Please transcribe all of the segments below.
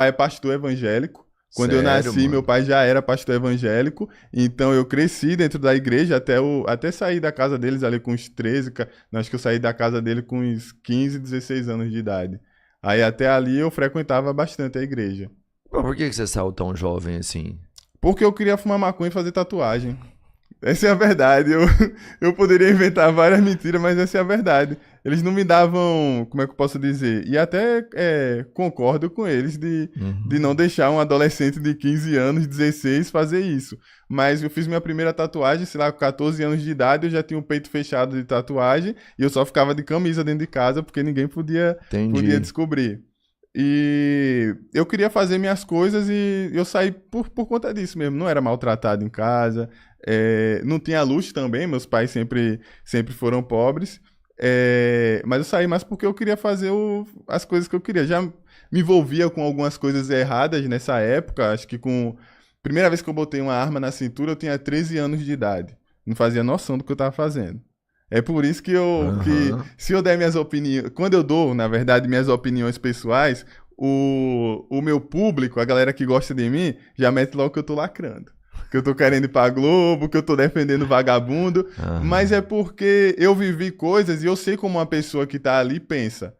pai é pastor evangélico. Quando eu Sério, nasci, meu mano? pai já era pastor evangélico, então eu cresci dentro da igreja até sair da casa deles ali com uns 13, não, acho que eu saí da casa dele com uns 15, 16 anos de idade. Aí até ali eu frequentava bastante a igreja. Pô, por que que você saiu tão jovem assim? Porque eu queria fumar maconha e fazer tatuagem. Essa é a verdade. Eu poderia inventar várias mentiras, mas essa é a verdade. Eles não me davam, como é que eu posso dizer? E até concordo com eles de Uhum. não deixar um adolescente de 15 anos, 16, fazer isso. Mas eu fiz minha primeira tatuagem, sei lá, com 14 anos de idade, eu já tinha o peito fechado de tatuagem e eu só ficava de camisa dentro de casa porque ninguém podia Entendi. descobrir. E eu queria fazer minhas coisas e eu saí por conta disso mesmo. Não era maltratado em casa, não tinha luxo também, meus pais sempre foram pobres. Mas eu saí mais porque eu queria fazer as coisas que eu queria. Já me envolvia com algumas coisas erradas nessa época. Acho que primeira vez que eu botei uma arma na cintura, eu tinha 13 anos de idade. Não fazia noção do que eu estava fazendo. É por isso que Aham. se eu der minhas opiniões, quando eu dou, na verdade, minhas opiniões pessoais, o meu público, a galera que gosta de mim, já mete logo que eu tô lacrando. Que eu tô querendo ir pra Globo, que eu tô defendendo vagabundo. Mas é Aham. porque eu vivi coisas e eu sei como uma pessoa que tá ali pensa.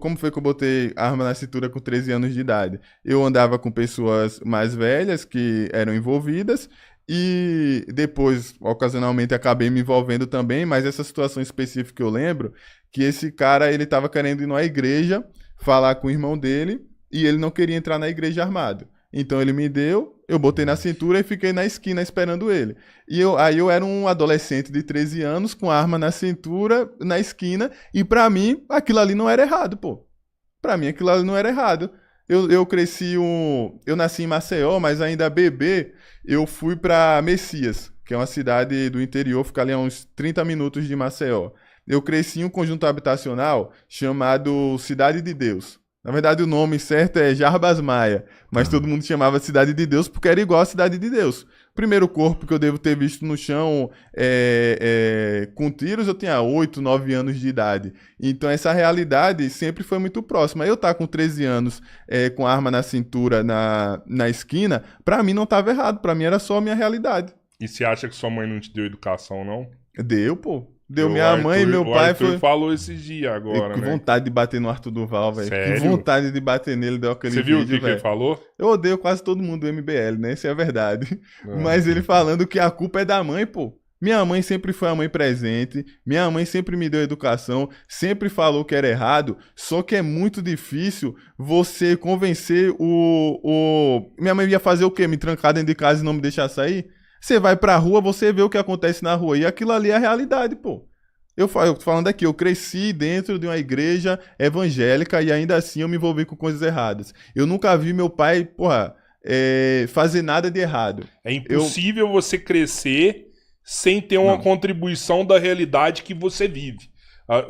Como foi que eu botei arma na cintura com 13 anos de idade? Eu andava com pessoas mais velhas que eram envolvidas e depois, ocasionalmente, acabei me envolvendo também, mas essa situação específica eu lembro que esse cara, ele tava querendo ir na igreja falar com o irmão dele e ele não queria entrar na igreja armado. Então ele me deu, eu botei na cintura e fiquei na esquina esperando ele. Aí eu era um adolescente de 13 anos com arma na cintura, na esquina, e pra mim aquilo ali não era errado, pô. Pra mim aquilo ali não era errado. Eu nasci em Maceió, mas ainda bebê, eu fui pra Messias, que é uma cidade do interior, fica ali a uns 30 minutos de Maceió. Eu cresci em um conjunto habitacional chamado Cidade de Deus. Na verdade, o nome certo é Jarbas Maia, mas todo Aham. mundo chamava Cidade de Deus porque era igual a Cidade de Deus. O primeiro corpo que eu devo ter visto no chão com tiros, eu tinha 8, 9 anos de idade. Então, essa realidade sempre foi muito próxima. Eu estar com 13 anos com arma na cintura na esquina, pra mim não estava errado, pra mim era só a minha realidade. E você acha que sua mãe não te deu educação, não? Deu, pô. Deu O minha mãe e Arthur, meu o pai Arthur foi. falou esses dias agora, Que né? vontade de bater no Arthur Duval, velho. Que Sério? vontade de bater nele, deu aquele Você viu o vídeo, que que ele velho. falou? Eu odeio quase todo mundo do MBL, né? Isso é a verdade. Ah, Mas ele falando que a culpa é da mãe, pô. Minha mãe sempre foi a mãe presente, minha mãe sempre me deu educação, sempre falou que era errado, só que é muito difícil você convencer Minha mãe ia fazer o quê? Me trancar dentro de casa e não me deixar sair? Você vai pra rua, você vê o que acontece na rua, e aquilo ali é a realidade, pô. Eu tô falando aqui, eu cresci dentro de uma igreja evangélica e ainda assim eu me envolvi com coisas erradas. Eu nunca vi meu pai, porra, fazer nada de errado. é Eu. impossível você crescer sem ter uma Não. contribuição da realidade que você vive.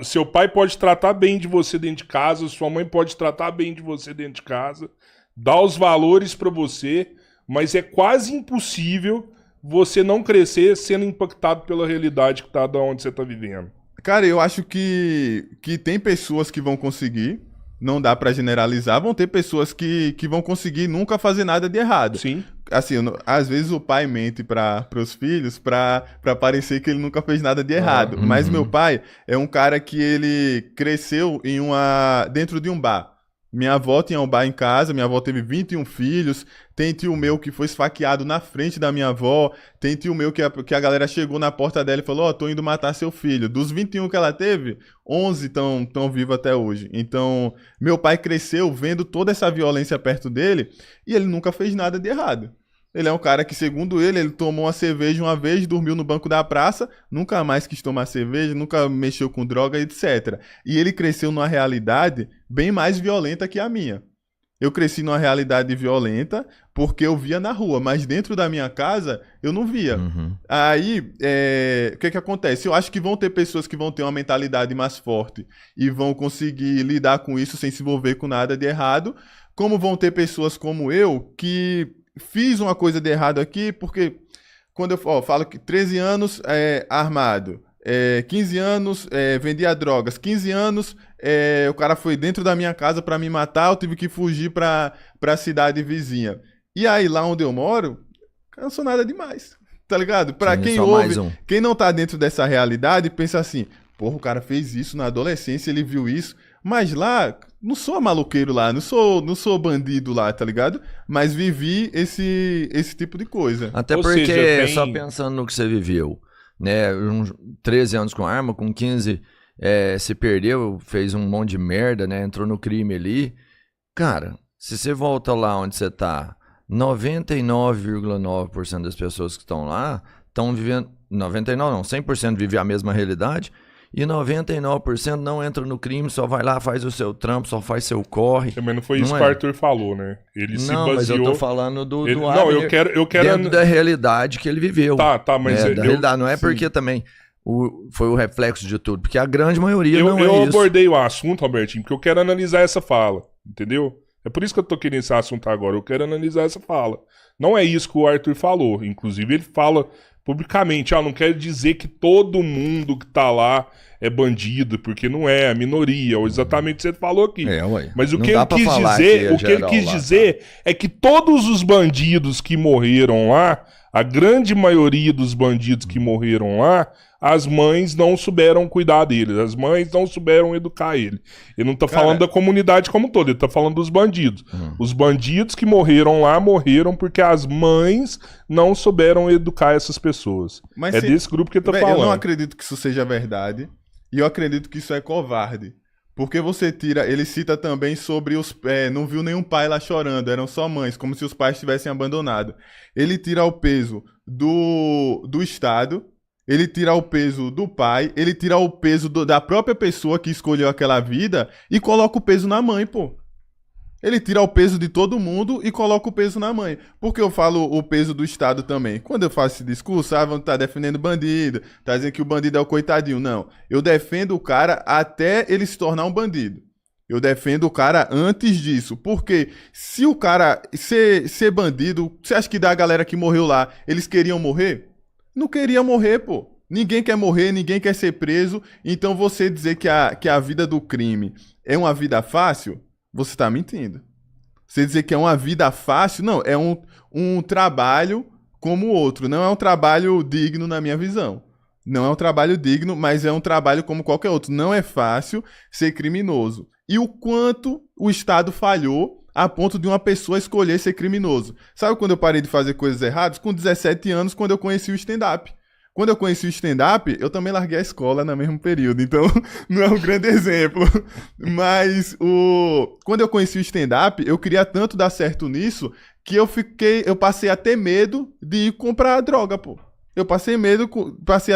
Seu pai pode tratar bem de você dentro de casa, sua mãe pode tratar bem de você dentro de casa, dar os valores pra você, mas é quase impossível você não crescer sendo impactado pela realidade que tá da onde você tá vivendo. Cara, eu acho que tem pessoas que vão conseguir, não dá pra generalizar, vão ter pessoas que vão conseguir nunca fazer nada de errado. Sim. Assim, às vezes o pai mente para os filhos pra parecer que ele nunca fez nada de Aham. errado. Mas meu Uhum. pai é um cara que ele cresceu dentro de um bar. Minha avó tinha um bar em casa, minha avó teve 21 filhos, tem tio meu que foi esfaqueado na frente da minha avó, tem tio meu que a galera chegou na porta dela e falou, ó, tô indo matar seu filho. Dos 21 que ela teve, 11 tão vivos até hoje. Então, meu pai cresceu vendo toda essa violência perto dele e ele nunca fez nada de errado. Ele é um cara que, segundo ele tomou uma cerveja uma vez, dormiu no banco da praça, nunca mais quis tomar cerveja, nunca mexeu com droga, etc. E ele cresceu numa realidade bem mais violenta que a minha. Eu cresci numa realidade violenta porque eu via na rua, mas dentro da minha casa eu não via. Uhum. Aí, o que que acontece? Eu acho que vão ter pessoas que vão ter uma mentalidade mais forte e vão conseguir lidar com isso sem se envolver com nada de errado, como vão ter pessoas como eu que fiz uma coisa de errado aqui, porque quando eu falo que 13 anos armado, 15 anos, vendia drogas. 15 anos, o cara foi dentro da minha casa pra me matar, eu tive que fugir pra cidade vizinha. E aí, lá onde eu moro, eu não sou nada demais, tá ligado? Pra Sim, quem só mais ouve, um. quem não tá dentro dessa realidade, pensa assim, porra, o cara fez isso na adolescência, ele viu isso, mas lá, não sou maloqueiro lá, não sou bandido lá, tá ligado? Mas vivi esse tipo de coisa. Até Ou porque, seja, tem- só pensando no que você viveu, né? 13 anos com arma, com 15 se perdeu, fez um monte de merda, né? Entrou no crime ali. Cara, se você volta lá onde você tá, 99,9% das pessoas que estão lá estão vivendo. 99 não, 100% vive a mesma realidade. E 99% não entra no crime, só vai lá, faz o seu trampo, só faz seu corre. Também não foi Não isso é? que o Arthur falou, né? Ele se Não, mas eu baseou... tô falando do Ele- Não, Abner eu quero... dentro da realidade que ele viveu. Tá, mas Da realidade. Não é sim. porque também foi o reflexo de tudo, porque a grande maioria eu não é isso. abordei o assunto, Albertinho, porque eu quero analisar essa fala, entendeu? É por isso que eu tô querendo esse assunto agora, eu quero analisar essa fala. Não é isso que o Arthur falou, inclusive ele fala publicamente, não quer dizer que todo mundo que tá lá é bandido, porque não é, a minoria, ou exatamente o que você falou aqui. Ué. Mas o Não que dá ele pra quis falar dizer, que é o que ele geral quis lá, tá? dizer é que todos os bandidos que morreram lá, a grande maioria dos bandidos que morreram lá, as mães não souberam cuidar deles, as mães não souberam educar ele. Ele não tá Cara, falando da comunidade como todo, ele tá falando dos bandidos. Os bandidos que morreram lá, morreram porque as mães não souberam educar essas pessoas. Mas É se- desse grupo que ele tá Véi, falando. eu não acredito que isso seja verdade. E eu acredito que isso é covarde. Porque você tira. Ele cita também sobre os. Não viu nenhum pai lá chorando, eram só mães, como se os pais tivessem abandonado. Ele tira o peso do Estado, ele tira o peso do pai, ele tira o peso da própria pessoa que escolheu aquela vida e coloca o peso na mãe, pô. Ele tira o peso de todo mundo e coloca o peso na mãe. Por que eu falo o peso do Estado também? Quando eu faço esse discurso, vão estar defendendo bandido, tá dizendo que o bandido é o coitadinho. Não. Eu defendo o cara até ele se tornar um bandido. Eu defendo o cara antes disso. Porque se o cara ser bandido, você acha que da galera que morreu lá, eles queriam morrer? Não queriam morrer, pô. Ninguém quer morrer, ninguém quer ser preso. Então você dizer que a vida do crime é uma vida fácil, você tá mentindo. Você dizer que é uma vida fácil, não, é um trabalho como o outro. Não é um trabalho digno na minha visão. Não é um trabalho digno, mas é um trabalho como qualquer outro. Não é fácil ser criminoso. E o quanto o Estado falhou a ponto de uma pessoa escolher ser criminoso. Sabe quando eu parei de fazer coisas erradas? Com 17 anos, quando eu conheci o stand-up. Quando eu conheci o stand-up, eu também larguei a escola no mesmo período, então não é um grande exemplo. Mas quando eu conheci o stand-up, eu queria tanto dar certo nisso que eu passei a ter medo de ir comprar droga, pô. Eu passei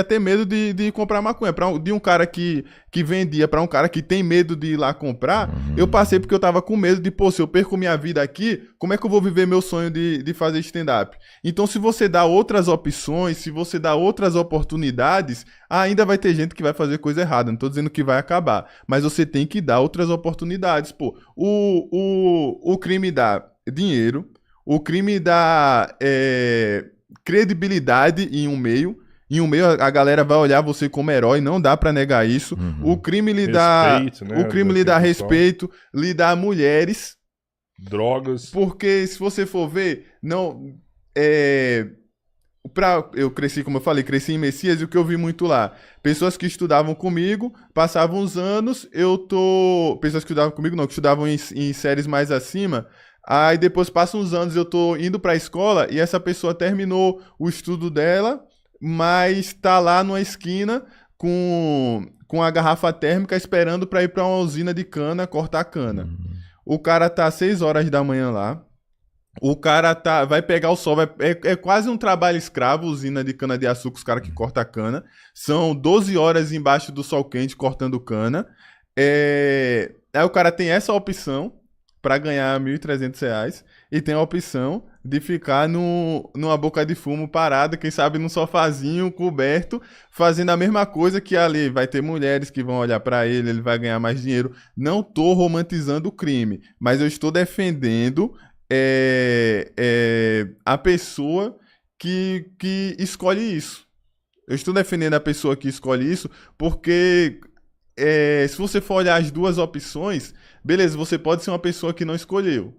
a ter medo de ir comprar maconha. De um cara que vendia pra um cara que tem medo de ir lá comprar, eu passei porque eu tava com medo de, pô, se eu perco minha vida aqui, como é que eu vou viver meu sonho de fazer stand-up? Então, se você dá outras opções, se você dá outras oportunidades, ainda vai ter gente que vai fazer coisa errada. Não tô dizendo que vai acabar, mas você tem que dar outras oportunidades, pô. O crime dá dinheiro, o crime dá credibilidade em um meio. Em um meio, a galera vai olhar você como herói, não dá pra negar isso. O crime lhe dá Respeito, né, o crime da lhe dá pessoa. respeito, lhe dá mulheres, Drogas. porque se você for ver, não eu cresci, como eu falei, cresci em Messias, e o que eu vi muito lá, pessoas que estudavam comigo, passavam uns anos, pessoas que estudavam comigo, não, que estudavam em séries mais acima. Aí depois passam uns anos, eu tô indo pra escola e essa pessoa terminou o estudo dela, mas tá lá numa esquina com a garrafa térmica esperando pra ir pra uma usina de cana, cortar cana. O cara tá às 6 horas da manhã lá. O cara vai pegar o sol, é quase um trabalho escravo, usina de cana-de-açúcar, os caras que cortam cana. São 12 horas embaixo do sol quente cortando cana. Aí o cara tem essa opção para ganhar R$1.300 e tem a opção de ficar numa boca de fumo parada, quem sabe num sofazinho coberto, fazendo a mesma coisa, que ali vai ter mulheres que vão olhar para ele vai ganhar mais dinheiro. Não tô romantizando o crime, mas eu estou defendendo a pessoa que escolhe isso. Eu estou defendendo a pessoa que escolhe isso porque se você for olhar as duas opções, beleza, você pode ser uma pessoa que não escolheu.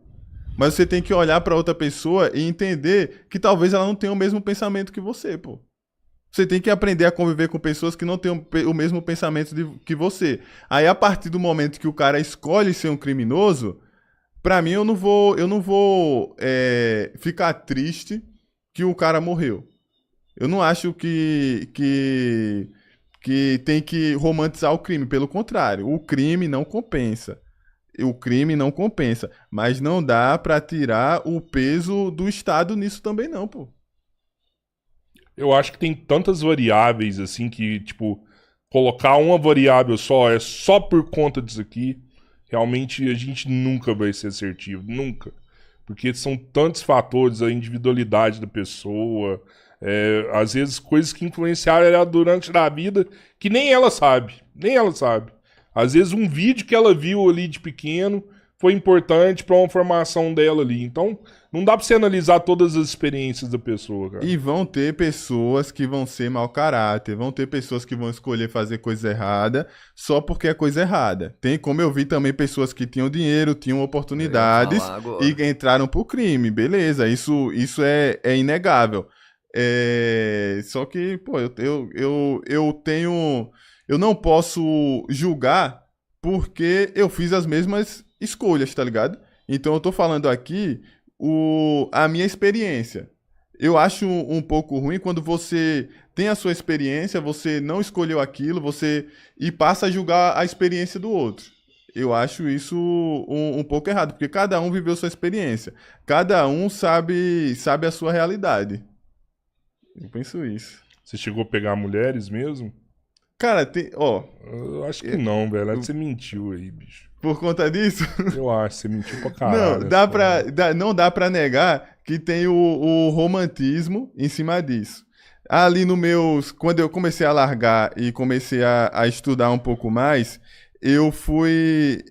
Mas você tem que olhar para outra pessoa e entender que talvez ela não tenha o mesmo pensamento que você, pô. Você tem que aprender a conviver com pessoas que não têm o mesmo pensamento que você. Aí, a partir do momento que o cara escolhe ser um criminoso, pra mim, eu não vou ficar triste que o cara morreu. Eu não acho que tem que romantizar o crime. Pelo contrário, o crime não compensa. O crime não compensa. Mas não dá pra tirar o peso do Estado nisso também não, pô. Eu acho que tem tantas variáveis, assim, que, tipo, colocar uma variável só, é só por conta disso aqui, realmente a gente nunca vai ser assertivo, nunca. Porque são tantos fatores, a individualidade da pessoa, às vezes coisas que influenciaram ela durante a vida, que nem ela sabe. Às vezes um vídeo que ela viu ali de pequeno foi importante para uma formação dela ali. Então, não dá pra você analisar todas as experiências da pessoa, cara. E vão ter pessoas que vão ser mau caráter, vão ter pessoas que vão escolher fazer coisa errada só porque é coisa errada. Tem, como eu vi também, pessoas que tinham dinheiro, tinham oportunidades e entraram pro crime. Beleza, isso é inegável. Só que, pô, eu não posso julgar porque eu fiz as mesmas escolhas, tá ligado? Então eu tô falando aqui a minha experiência. Eu acho um pouco ruim quando você tem a sua experiência, você não escolheu aquilo, e passa a julgar a experiência do outro. Eu acho isso um pouco errado, porque cada um viveu sua experiência. Cada um sabe a sua realidade. Eu penso isso. Você chegou a pegar mulheres mesmo? Cara, eu acho que não, velho. Acho que você mentiu aí, bicho. Por conta disso? Eu acho, você mentiu pra caralho. Não dá pra negar que tem o romantismo em cima disso. Ali quando eu comecei a largar e comecei a estudar um pouco mais, eu fui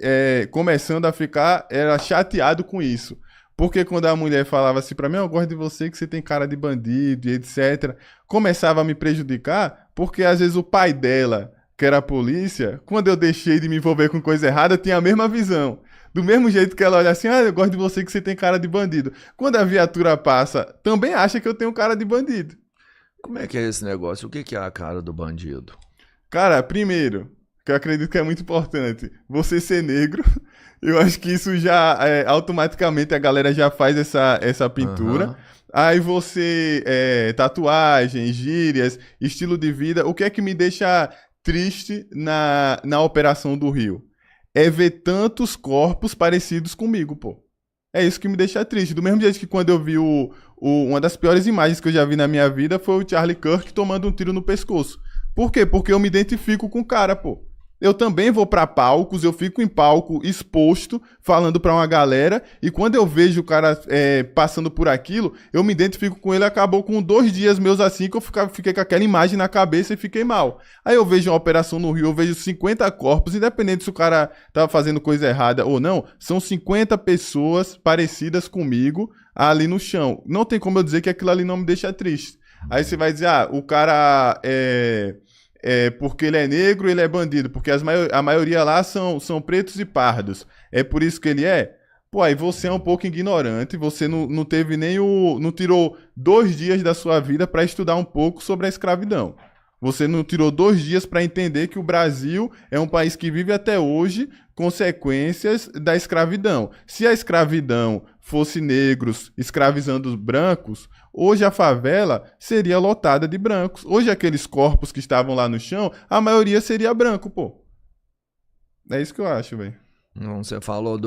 começando a ficar chateado com isso. Porque quando a mulher falava assim pra mim, eu gosto de você, que você tem cara de bandido e etc., começava a me prejudicar, porque às vezes o pai dela, que era a polícia, quando eu deixei de me envolver com coisa errada, tinha a mesma visão. Do mesmo jeito que ela olha assim, eu gosto de você, que você tem cara de bandido. Quando a viatura passa, também acha que eu tenho cara de bandido. Como é que é esse negócio? O que é a cara do bandido? Cara, primeiro, que eu acredito que é muito importante, você ser negro. Eu acho que isso já, automaticamente, a galera já faz essa pintura. Uhum. Aí você, tatuagem, gírias, estilo de vida. O que é que me deixa triste na Operação do Rio? É ver tantos corpos parecidos comigo, pô. É isso que me deixa triste. Do mesmo jeito que quando eu vi uma das piores imagens que eu já vi na minha vida foi o Charlie Kirk tomando um tiro no pescoço. Por quê? Porque eu me identifico com o cara, pô. Eu também vou pra palcos, eu fico em palco exposto, falando pra uma galera, e quando eu vejo o cara passando por aquilo, eu me identifico com ele. Acabou com 2 dias meus assim, que eu fiquei com aquela imagem na cabeça e fiquei mal. Aí eu vejo uma Operação no Rio, eu vejo 50 corpos, independente se o cara tava fazendo coisa errada ou não, são 50 pessoas parecidas comigo ali no chão. Não tem como eu dizer que aquilo ali não me deixa triste. Aí você vai dizer, o cara porque ele é negro, ele é bandido, porque a maioria lá são pretos e pardos. É por isso que ele é? Pô, aí você é um pouco ignorante, você não teve não tirou 2 dias da sua vida para estudar um pouco sobre a escravidão. Você não tirou 2 dias para entender que o Brasil é um país que vive até hoje consequências da escravidão. Se a escravidão fosse negros escravizando os brancos, hoje a favela seria lotada de brancos. Hoje aqueles corpos que estavam lá no chão, a maioria seria branco, pô. É isso que eu acho, velho. Não, você falou